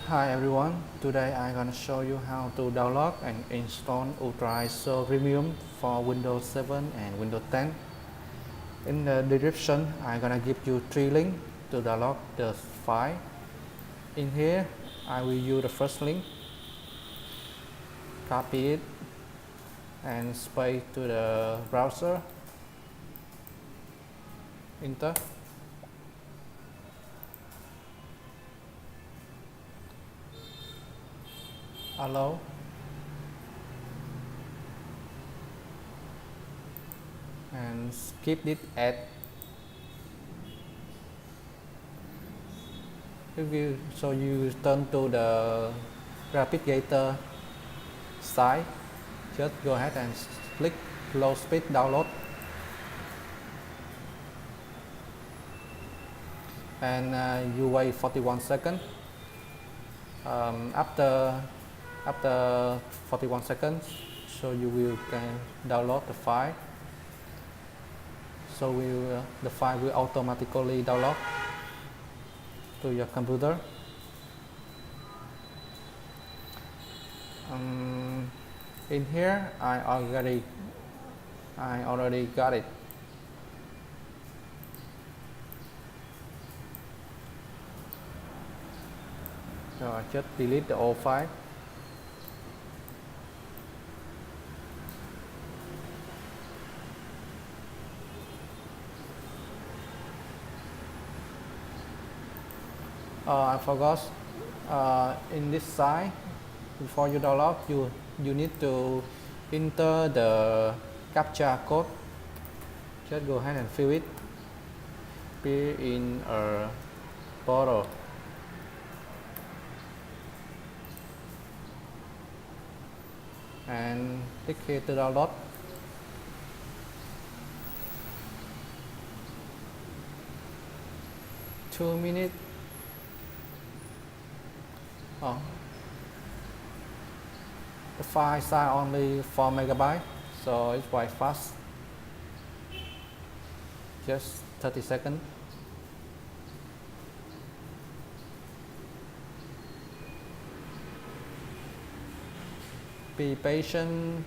Hi everyone, today I'm gonna show you how to download and install Ultra ISO Premium for Windows 7 and Windows 10. In the description, I'm gonna give you 3 links to download the file. In here, I will use the first link, copy it and paste to the browser, enter. Allow. And skip it at so you turn to the Navigator side. Just go ahead and click low speed download and you wait 41 seconds. After 41 seconds, so you will can download the file. So the file will automatically download to your computer. In here, I already got it. So I just delete the old file. I forgot in this side, before you download, you need to enter the captcha code. Just go ahead and fill it. Be in a bottle. And click here to download. Two minutes. Oh, the file size only 4 megabytes, so it's quite fast. Just 30 seconds. Be patient.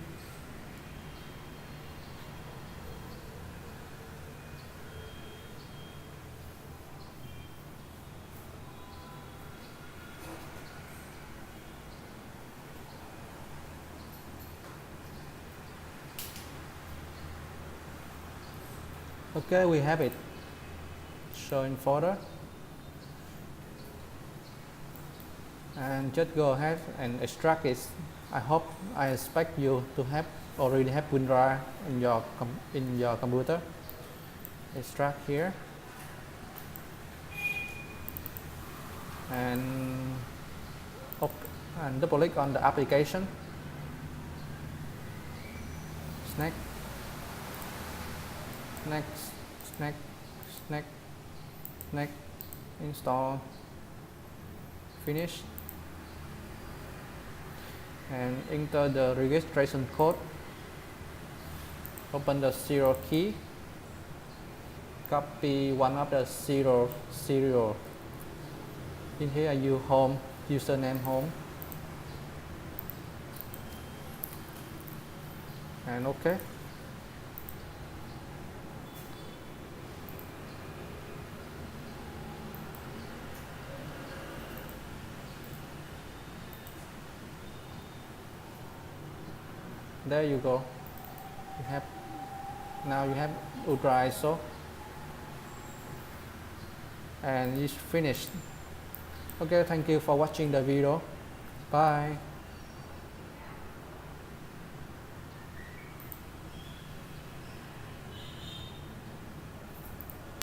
Okay, we have it. Showing folder. And just go ahead and extract it. I expect you to already have WinRAR in your computer. Extract here. And double click on the application. Next, install, finish, and enter the registration code. Open the 0 key, copy one of the 0 serial. In here I use home, username home, and OK. There you go. Now you have Ultra ISO, and it's finished. Okay, thank you for watching the video. Bye.